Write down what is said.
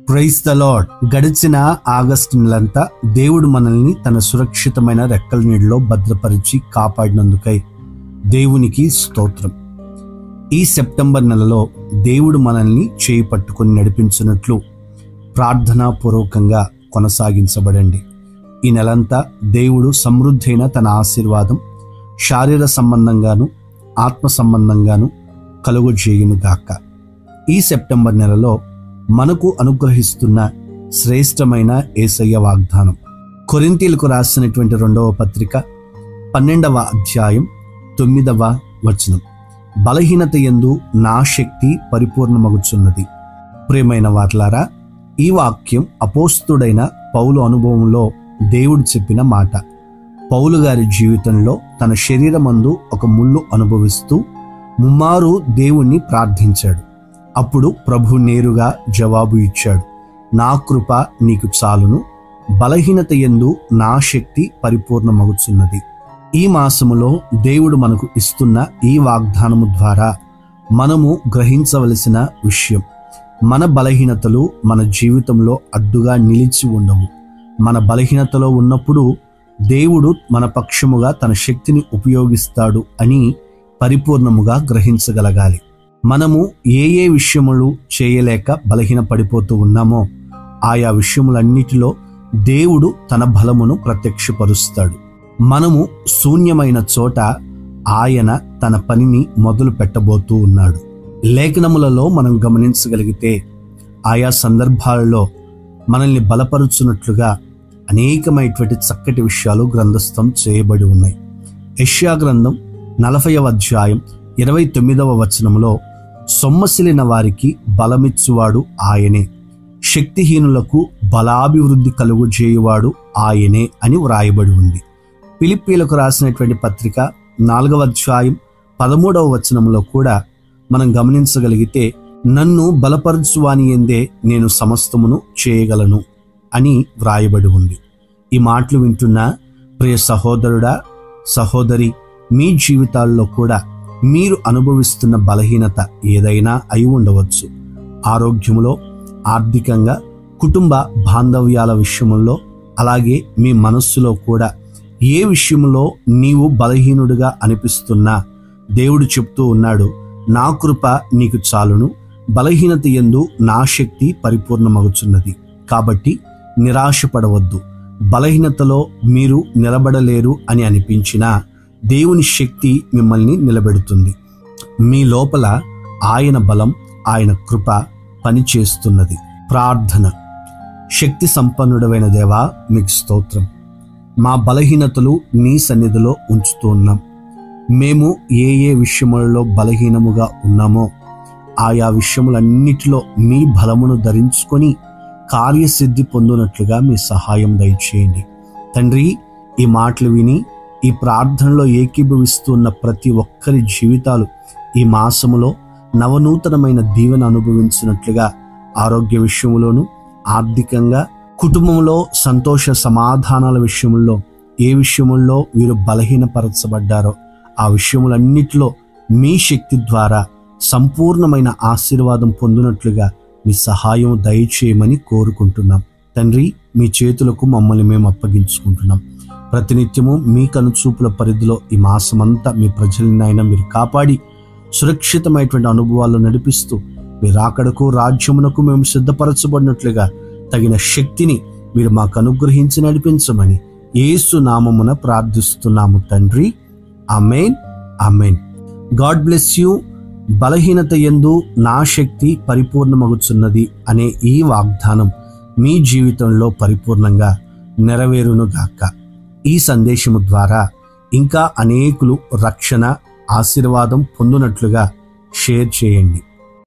Praise the Lord. గడిచిన August నెలంతా దేవుడు మనల్ని తన సురక్షితమైన రెక్కల నీడలో భద్రపరిచి కాపాడినందుకై దేవునికి స్తోత్రం. ఈ సెప్టెంబర్ నెలలో దేవుడు మనల్ని చేయి పట్టుకొని నడిపించినట్లు ప్రార్థనాపూర్వకంగా కొనసాగించబడండి. ఈ నెలంతా దేవుడు సమృద్ధైన తన ఆశీర్వాదం శారీర సంబంధంగాను ఆత్మ సంబంధంగాను కలుగజేయునుగాక. ఈ సెప్టెంబర్ నెలలో మనకు అనుగ్రహిస్తున్న శ్రేష్టమైన యేసయ్య వాగ్దానం కొరింథీయులకు రాసినటువంటి 2వ పత్రిక 12వ అధ్యాయం 9వ వచనం. బలహీనత యందు నా శక్తి పరిపూర్ణమగుచున్నది. ప్రియమైన వారలారా, ఈ వాక్యం అపోస్తుడైన పౌలు అనుభవంలో దేవుడు చెప్పిన మాట. పౌలు గారి జీవితంలో తన శరీరమందు ఒక ముళ్ళు అనుభవిస్తూ ముమ్మారు దేవుణ్ణి ప్రార్థించాడు. అప్పుడు ప్రభు నేరుగా జవాబు ఇచ్చాడు, నా కృప నీకు చాలును, బలహీనత యందు నా శక్తి పరిపూర్ణమగుచున్నది. ఈ మాసములో దేవుడు మనకు ఇస్తున్న ఈ వాగ్దానము ద్వారా మనము గ్రహించవలసిన విషయం, మన బలహీనతలు మన జీవితంలో అడ్డుగా నిలిచి ఉండవు. మన బలహీనతలో ఉన్నప్పుడు దేవుడు మన పక్షముగా తన శక్తిని ఉపయోగిస్తాడు అని పరిపూర్ణముగా గ్రహించగలగాలి. మనము ఏ విషయములు చేయలేక బలహీన పడిపోతూ ఉన్నామో ఆయా విషయములన్నిటిలో దేవుడు తన బలమును ప్రత్యక్షపరుస్తాడు. మనము శూన్యమైన చోట ఆయన తన పనిని మొదలు పెట్టబోతూ ఉన్నాడు. లేఖనములలో మనం గమనించగలిగితే ఆయా సందర్భాలలో మనల్ని బలపరుచున్నట్లుగా అనేకమైనటువంటి చక్కటి విషయాలు గ్రంథస్థం చేయబడి ఉన్నాయి. యెషయా గ్రంథం 40వ అధ్యాయం 29వ వచనంలో సొమ్మసిలిన వారికి బలమిచ్చువాడు ఆయనే, శక్తిహీనులకు బలాభివృద్ధి కలుగజేయువాడు ఆయనే అని వ్రాయబడి ఉంది. ఫిలిప్పీలకు రాసినటువంటి పత్రిక 4వ అధ్యాయం 13వ వచనంలో కూడా మనం గమనించగలిగితే నన్ను బలపరచువాని యందే నేను సమస్తమును చేయగలను అని వ్రాయబడి ఉంది. ఈ మాటలు వింటున్న ప్రియ సహోదరుడా, సహోదరి, మీ జీవితాల్లో కూడా మీరు అనుభవిస్తున్న బలహీనత ఏదైనా అయి ఉండవచ్చు. ఆరోగ్యములో, ఆర్థికంగా, కుటుంబ బాంధవ్యాల విషయంలో, అలాగే మీ మనస్సులో కూడా ఏ విషయంలో నీవు బలహీనుడిగా అనిపిస్తున్నా దేవుడు చెప్తూ ఉన్నాడు, నా కృప నీకు చాలును, బలహీనత యందు నా శక్తి పరిపూర్ణమగుచున్నది. కాబట్టి నిరాశపడవద్దు. బలహీనతలో మీరు నిలబడలేరు అని అనిపించినా దేవుని శక్తి మిమ్మల్ని నిలబెడుతుంది. మీ లోపల ఆయన బలం, ఆయన కృప పనిచేస్తున్నది. ప్రార్థన. శక్తి సంపన్నుడైన దేవా, మీకు స్తోత్రం. మా బలహీనతలు నీ సన్నిధిలో ఉంచుతూ ఉన్నాం. మేము ఏ విషయములలో బలహీనముగా ఉన్నామో ఆయా విషయములన్నిటిలో మీ బలమును ధరించుకొని కార్యసిద్ధి పొందునట్లుగా మీ సహాయం దయచేయండి. తండ్రి, ఈ మాటలు విని ఈ ప్రార్థనలో ఏకీభవిస్తున్న ప్రతి ఒక్కరి జీవితాలు ఈ మాసములో నవనూతనమైన దీవెన అనుభవించినట్లుగా ఆరోగ్య విషయంలోను, ఆర్థికంగా, కుటుంబంలో సంతోష సమాధానాల విషయంలో ఏ విషయముల్లో వీరు బలహీనపరచబడ్డారో ఆ విషయములన్నిటిలో మీ శక్తి ద్వారా సంపూర్ణమైన ఆశీర్వాదం పొందినట్లుగా మీ సహాయం దయచేయమని కోరుకుంటున్నాం. తండ్రి, మీ చేతులకు మమ్మల్ని మేము అప్పగించుకుంటున్నాం. ప్రతినిత్యము మీ కనుచూపుల పరిధిలో ఈ మాసమంతా మీ ప్రజలని అయినా మీరు కాపాడి సురక్షితమైనటువంటి అనుభవాలు నడిపిస్తూ మీ రాకడకు, రాజ్యమునకు మేము సిద్ధపరచబడినట్లుగా తగిన శక్తిని మీరు మాకు అనుగ్రహించి నడిపించమని యేసు నామమున ప్రార్థిస్తున్నాము తండ్రి. ఆమేన్, ఆమేన్. God bless you. బలహీనత యందు నా శక్తి పరిపూర్ణమగుచున్నది అనే ఈ వాగ్దానం మీ జీవితంలో పరిపూర్ణంగా నెరవేరునుగాక. ఈ సందేశము ద్వారా ఇంకా అనేకులు రక్షణ, ఆశీర్వాదం పొందునట్లుగా షేర్ చేయండి.